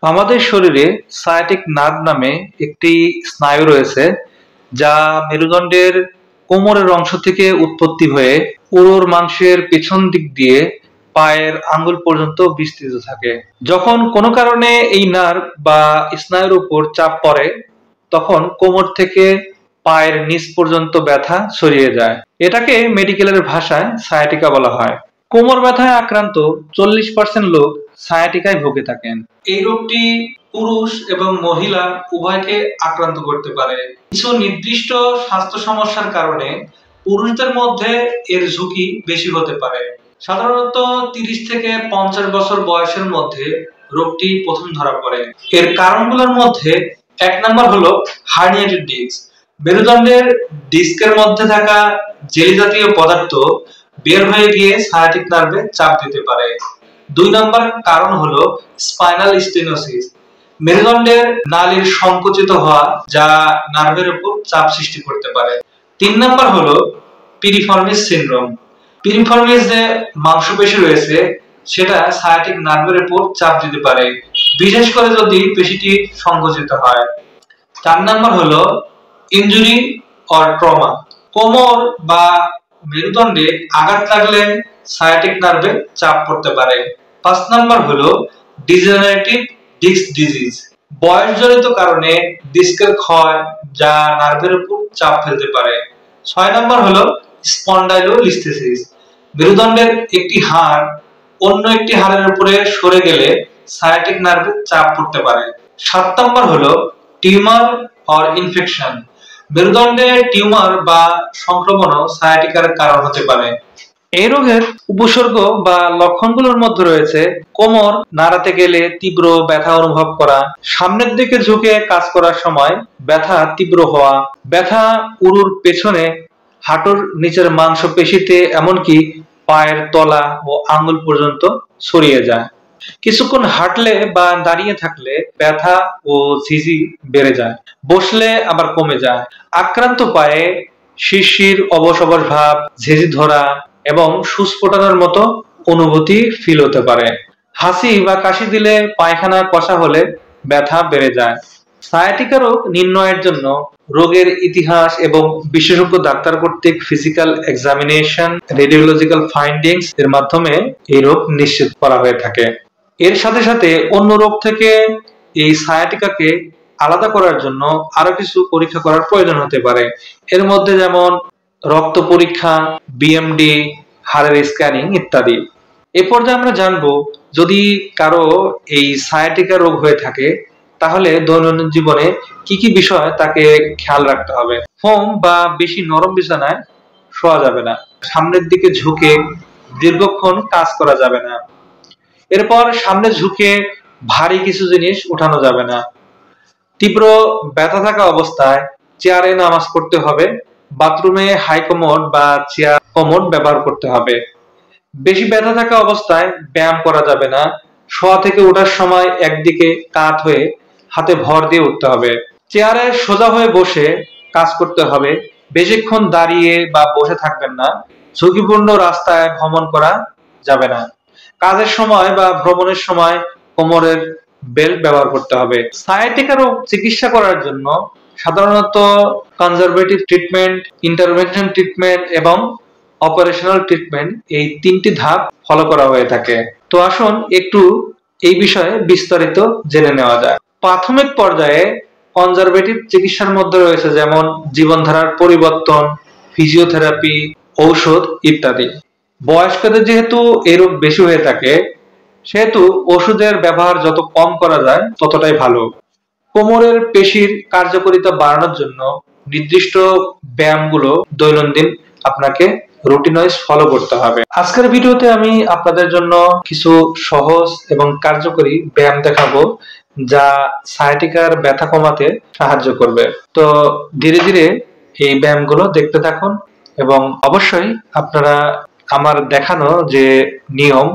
আমাদের শরীরে sciatic nerve নামে একটি স্নায়ু রয়েছে, যা মেরুদণ্ডের কোমরের অংশ থেকে উৎপত্তি হয়ে উরুর মাংসের পেছন দিক দিয়ে পায়ের আঙ্গুল পর্যন্ত বিস্তৃত থাকে। যখন কোনো কারণে এই নার্ভ বা স্নায়ুর উপর চাপ পড়ে, তখন কোমর থেকে পায়ের নিচ পর্যন্ত ব্যথা ছড়িয়ে যায়। এটাকে মেডিকেলের ভাষায় সায়াটিকা বলা হয়। কোমর ব্যথায় আক্রান্ত 40% লোক সায়াটিকায় ভুগে থাকেন। এই রোগটি পুরুষ এবং মহিলা উভয়কে আক্রান্ত করতে পারে। কিছু নির্দিষ্ট স্বাস্থ্য সমস্যার কারণে পুরুষদের মধ্যে এর ঝুঁকি বেশি হতে পারে। সাধারণত 30 থেকে 50 বছর বয়সের মধ্যে রোগটি প্রথম ধরা পড়ে। এর কারণগুলোর মধ্যে 1 নম্বর হলো হার্নিয়েটেড ডিস্ক। মেরুদণ্ডের ডিস্কের মধ্যে থাকা জেলি জাতীয় পদার্থ বের হয়ে গিয়ে সায়াটিক নার্ভে চাপ দিতে পারে। 2 নম্বর কারণ হলো স্পাইনাল স্টেনোসিস। মেরুদণ্ডের নালীর সংকুচিত হওয়া, যা নার্ভের উপর চাপ সৃষ্টি করতে পারে। 3 নম্বর হলো পিরিফর্মিস সিনড্রোম। পিরিফর্মিস যে মাংসপেশি রয়েছে, সেটা সায়াটিক নার্ভের উপর চাপ দিতে পারে, বিশেষ করে যদি পেশিটি সংকুচিত হয়। 4 নম্বর হলো ইনজুরি অর ট্রমা। কোমর বা মেরুদণ্ডে আঘাত লাগলে সায়াটিক নার্ভে চাপ পড়তে পারে। 5 নম্বর হলো ডিজেনারেটিভ ডিস্ক ডিজিজ। বয়সজনিত কারণে ডিস্কের ক্ষয়, যা নার্ভের উপর চাপ ফেলতে পারে। 6 নম্বর হলো স্পন্ডাইলোলিস্থেসিস। মেরুদণ্ডের একটি হাড় অন্য একটি হাড়ের উপরে সরে গেলে সায়াটিক নার্ভে চাপ পড়তে পারে। 7 নম্বর হলো টিউমার অর ইনফেকশন। মেরুদণ্ডে টিউমার বা সংক্রমণও সায়াটিকার কারণ হতে পারে। এই রোগের উপসর্গ বা লক্ষণগুলোর মধ্যে রয়েছে কোমর নাড়াতে গেলে তীব্র ব্যথা অনুভব করা, সামনের দিকে ঝুঁকে কাজ করার সময় ব্যথা তীব্র হওয়া, ব্যথা উরুর পেছনে, হাঁটুর নিচের মাংসপেশিতে, এমনকি পায়ের তলা ও আঙ্গুল পর্যন্ত ছড়িয়ে যায়। কিছুক্ষণ হাঁটলে বা দাঁড়িয়ে থাকলে ব্যথা ও ঝিঝি বেড়ে যায়, বসলে আবার কমে যায়। আক্রান্ত পায়ে শিরশির, অবশ অবশ ভাব, ঝিঝি ধরা এবং সুচ ফোটানোর মতো অনুভূতি ফিল হতে পারে। হাসি বা কাশি দিলে, পায়খানা কষা হলে ব্যথা বেড়ে যায়। সায়াটিকা রোগ নির্ণয়ের জন্য রোগের ইতিহাস এবং বিশেষজ্ঞ ডাক্তার কর্তৃক ফিজিক্যাল এক্সামিনেশন, রেডিওলজিক্যাল ফাইন্ডিংস এর মাধ্যমে এই রোগ নিশ্চিত করা হয়ে থাকে। এর সাথে সাথে অন্য রোগ থেকে এই সায়াটিকাকে আলাদা করার জন্য আরো কিছু পরীক্ষা করার প্রয়োজন হতে পারে। এর মধ্যে যেমন রক্ত পরীক্ষা, বিএমডি, হাড়ের স্ক্যানিং ইত্যাদি। এ পর্যায়ে আমরা জানবো, যদি কারো এই সায়াটিকা রোগ হয়ে থাকে, তাহলে দৈনন্দিন জীবনে কি কি বিষয় তাকে খেয়াল রাখতে হবে। ফোম বা বেশি নরম বিছানায় শোয়া যাবে না। সামনের দিকে ঝুঁকে দীর্ঘক্ষণ কাজ করা যাবে না। এরপর সামনে ঝুঁকে ভারী কিছু জিনিস উঠানো যাবে না। তীব্র ব্যথা থাকা অবস্থায় চেয়ারে নামাজ পড়তে হবে। বাথরুমে হাই কমোড বা চেয়ার কমোড ব্যবহার করতে হবে। বেশি ব্যথা থাকা অবস্থায় ব্যায়াম করা যাবে না। শোয়া থেকে ওঠার সময় একদিকে কাত হয়ে হাতে ভর দিয়ে উঠতে হবে। চেয়ারে সোজা হয়ে বসে কাজ করতে হবে। বেশিক্ষণ দাঁড়িয়ে বা বসে থাকবেন না। ঝুঁকিপূর্ণ রাস্তায় ভ্রমণ করা যাবে না। কাজের সময় বা ভ্রমণের সময় কোমরের বেল্ট ব্যবহার করতে হবে। সায়াটিকা রোগ চিকিৎসা করার জন্য সাধারণত কনজারভেটিভ ট্রিটমেন্ট, ইন্টারভেনশন ট্রিটমেন্ট এবং অপারেশনাল ট্রিটমেন্ট, এই 3টি ধাপ ফলো করা হয়ে থাকে। তো আসুন একটু এই বিষয়ে বিস্তারিত জেনে নেওয়া যায়। প্রাথমিক পর্যায়ে কনজারভেটিভ চিকিৎসার মধ্যে রয়েছে যেমন জীবনধারার পরিবর্তন, ফিজিওথেরাপি, ঔষধ ইত্যাদি। বয়স্কদের যেহেতু এই রোগ বেশি হয়ে থাকে, সেহেতু ওষুধের ব্যবহার যত কম করা যায় ততটাই ভালো। কোমরের পেশির কার্যকারিতা বাড়ানোর জন্য নির্দিষ্ট ব্যায়ামগুলো দৈনন্দিন আপনাকে রুটিন ওয়াইজ ফলো করতে হবে। আজকের ভিডিওতে আমি আপনাদের জন্য কিছু সহজ এবং কার্যকরী ব্যায়াম দেখাবো, যা সায়াটিকার ব্যথা কমাতে সাহায্য করবে। তো ধীরে ধীরে এই ব্যায়ামগুলো দেখতে থাকুন এবং অবশ্যই আপনারা আমার দেখানো যে নিয়ম,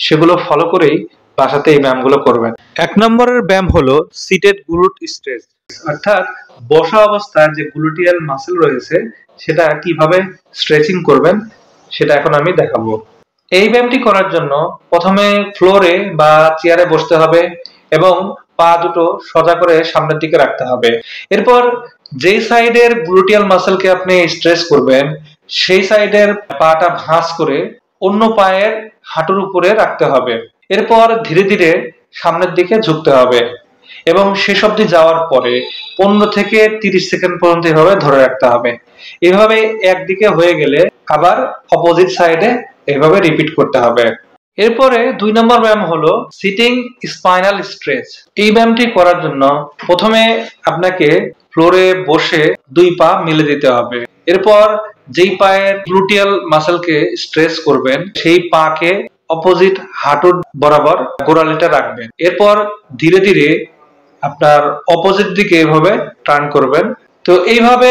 সেগুলো ফলো করেই বাসাতে এই ব্যায়ামগুলো করবেন। 1 নম্বরের ব্যায়াম হলো সিটেড গ্লুট স্ট্রেচ, অর্থাৎ বসা অবস্থায় যে গ্লুটিয়াল মাসল রয়েছে, সেটা কিভাবে স্ট্রেচিং করবেন সেটা এখন আমি দেখাবো। এই ব্যায়ামটি করার জন্য প্রথমে ফ্লোরে বা চেয়ারে বসতে হবে এবং পা দুটো সোজা করে সামনের দিকে রাখতে হবে। এরপর যেই সাইডের গ্লুটিয়াল মাসেলকে আপনি স্ট্রেস করবেন সেই সাইডের পাটা ভাঁজ করে অন্য পায়ের হাঁটুর উপরে রাখতে হবে। এরপর ধীরে ধীরে সামনের দিকে ঝুঁকতে হবে এবং শেষ অবধি যাওয়ার পরে 15 থেকে 30 সেকেন্ড পর্যন্ত এভাবে ধরে রাখতে হবে। এভাবে একদিকে হয়ে গেলে আবার অপোজিট সাইডে এভাবে রিপিট করতে হবে। এরপরে 2 নম্বর ব্যায়াম হলো সিটিং স্পাইনাল স্ট্রেচ। এই ব্যায়ামটি করার জন্য প্রথমে আপনাকে ফ্লোরে বসে 2 পা মেলে দিতে হবে। এরপর যেই পায়ের গ্লুটিয়াল মাসেলকে স্ট্রেচ করবেন সেই পাকে অপোজিট হাঁটুর বরাবর গোড়ালিটা রাখবেন। এরপর ধীরে ধীরে আপনার অপোজিট দিকে এভাবে টার্ন করবেন। তো এইভাবে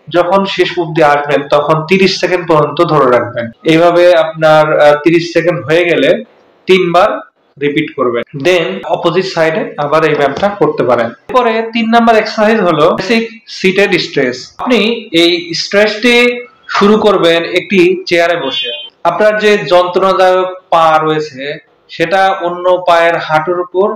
যখন শেষ অবধি আসবেন তখন 30 সেকেন্ড পর্যন্ত ধরে রাখবেন। এইভাবে আপনার 30 সেকেন্ড হয়ে গেলে 3 বার রিপিট করবেন, দেন অপোজিট সাইডে আবার এই ব্যায়ামটা করতে পারেন। এরপরে 3 নাম্বার এক্সারসাইজ হলো বেসিক সিটেড স্ট্রেচ। আপনি এই স্ট্রেচটি শুরু করবেন একটি চেয়ারে বসে। আপনার যে যন্ত্রণাদায়ক পা রয়েছে সেটা অন্য পায়ের হাঁটুর উপর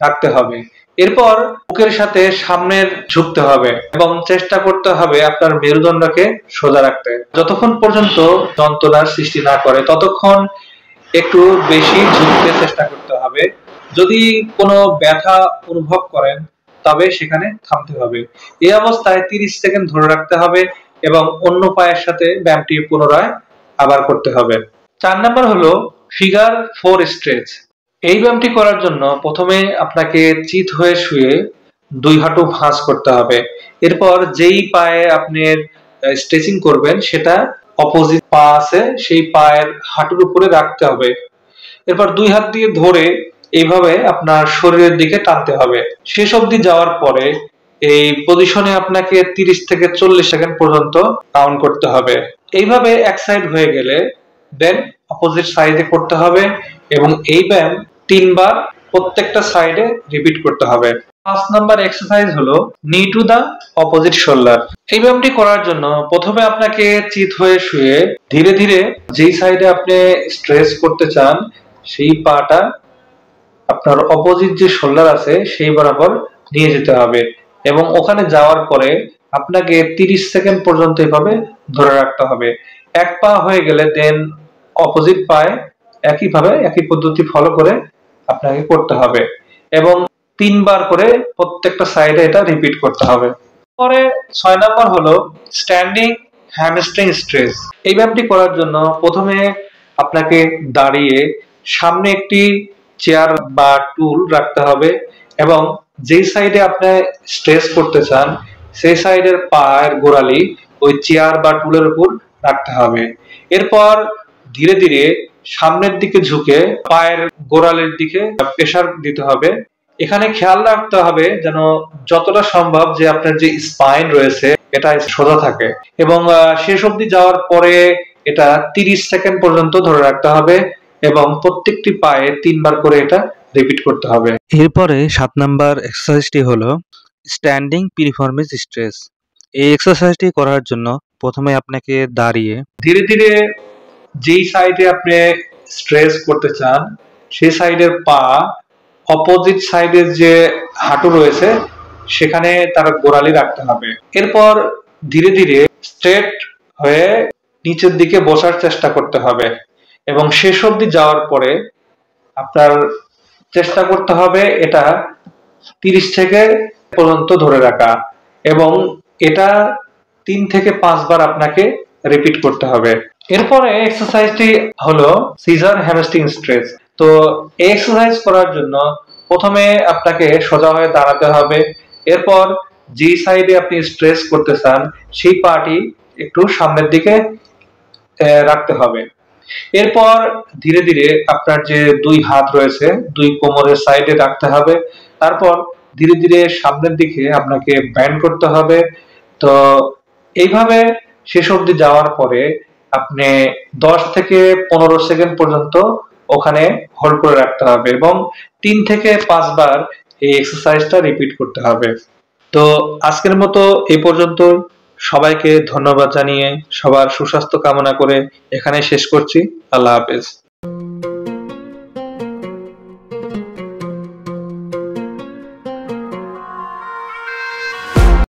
রাখতে হবে। এরপর বুকের সাথে সামনের ঝুঁকতে হবে এবং চেষ্টা করতে হবে আপনার মেরুদণ্ডকে সোজা রাখতে। যতক্ষণ পর্যন্ত যন্ত্রণার সৃষ্টি না করে ততক্ষণ একটু বেশি ঝুঁকতে চেষ্টা করতে হবে। যদি কোনো ব্যথা অনুভব করেন তবে সেখানে থামতে হবে। এই অবস্থায় 30 সেকেন্ড ধরে রাখতে হবে এবং অন্য পায়ের সাথে ব্যায়ামটি পুনরায় আবার করতে হবে। 4 নাম্বার হলো ফিগার 4 স্ট্রেচ। এই ব্যায়ামটি করার জন্য প্রথমে আপনাকে চিত হয়ে শুয়ে 2 হাঁটু ভাঁজ করতে হবে। এরপর যেই পায়ে আপনি স্ট্রেচিং করবেন সেটা অপোজিট পা আছে সেই পায়ের হাঁটুর উপরে রাখতে হবে। এরপর 2 হাত দিয়ে ধরে এইভাবে আপনার শরীরের দিকে টানতে হবে। শেষ অবধি যাওয়ার পরে এই পজিশনে আপনাকে 30 থেকে 40 সেকেন্ড পর্যন্ত কাউন্ট করতে হবে। এইভাবে এক সাইড হয়ে গেলে দেন অপোজিট সাইডে করতে হবে এবং এই ব্যায়াম 3 বার প্রত্যেকটা সাইডে রিপিট করতে হবে। 5 নাম্বার এক্সারসাইজ হলো নি টু দা অপোজিট শোল্ডার। এই ব্যায়ামটি করার জন্য প্রথমে আপনাকে চিত হয়ে শুয়ে ধীরে ধীরে যেই সাইডে আপনি স্ট্রেচ করতে চান সেই পাটা আপনার অপোজিট যে শোল্ডার আছে সেই বরাবর নিয়ে যেতে হবে এবং ওখানে যাওয়ার পরে আপনাকে 30 সেকেন্ড পর্যন্ত এভাবে ধরে রাখতে হবে। এক পা হয়ে গেলে দেন অপোজিট পায়ে একইভাবে একই পদ্ধতি ফলো করে আপনাকে করতে হবে এবং 3 বার করে প্রত্যেকটা সাইডে এটা রিপিট করতে হবে। পরে 6 নাম্বার হলো স্ট্যান্ডিং হ্যামস্ট্রিং স্ট্রেচ। এই ব্যায়ামটি করার জন্য প্রথমে আপনাকে দাঁড়িয়ে সামনে একটি চেয়ার বা টুল রাখতে হবে এবং যেই সাইডে আপনি স্ট্রেচ করতে চান সেই সাইডের পায়ের গোড়ালি ওই চেয়ার বা টুলের উপর রাখতে হবে। এরপর ধীরে ধীরে সামনের দিকে ঝুঁকে পায়ের গোড়ালির দিকে প্রেসার দিতে হবে। এখানে খেয়াল রাখতে হবে যেন যতটা সম্ভব যে আপনার যে স্পাইন রয়েছে এটা সোজা থাকে এবং শেষ অবধি যাওয়ার পরে এটা 30 সেকেন্ড পর্যন্ত ধরে রাখতে হবে এবং প্রত্যেকটি পায়ে 3 বার করে এটা রিপিট করতে হবে। এরপরে 7 নাম্বার এক্সারসাইজটি হলো স্ট্যান্ডিং পিরিফর্মিস স্ট্রেচ। এই এক্সারসাইজটি করার জন্য প্রথমে আপনাকে দাঁড়িয়ে ধীরে ধীরে যেই সাইডে আপনি স্ট্রেচ করতে চান সেই সাইডের পা অপোজিট সাইডের যে হাঁটু রয়েছে সেখানে তার গোড়ালি রাখতে হবে। এরপর ধীরে ধীরে স্ট্রেট হয়ে নিচের দিকে বসার চেষ্টা করতে হবে এবং শেষ অবধি যাওয়ার পরে আপনার চেষ্টা করতে হবে এটা 30 থেকে পর্যন্ত ধরে রাখা এবং এটা 3 থেকে 5 বার আপনাকে রিপিট করতে হবে। এরপরে এক্সারসাইজটি হলো সিজার হ্যামস্ট্রিং স্ট্রেচ। তো এই এক্সারসাইজ করার জন্য প্রথমে আপনাকে সোজা হয়ে দাঁড়াতে হবে। এরপর যে সাইডে আপনি স্ট্রেচ করতে চান সেই পাটি একটু সামনের দিকে রাখতে হবে। এরপর ধীরে ধীরে আপনার যে 2 হাত রয়েছে 2 কোমরের সাইডে রাখতে হবে। তারপর ধীরে ধীরে সামনের দিকে আপনাকে ব্যান্ড করতে হবে। তো এইভাবে শেষ অবধি যাওয়ার পরে আপনি 10 থেকে 15 সেকেন্ড পর্যন্ত ওখানে হোল্ড করে রাখতে হবে এবং 3 থেকে 5 বার এই এক্সারসাইজটা রিপিট করতে হবে। তো আজকের মতো এই পর্যন্ত। সবাইকে ধন্যবাদ জানিয়ে সবার সুস্বাস্থ্য কামনা করে এখানে শেষ করছি। আল্লাহ হাফেজ।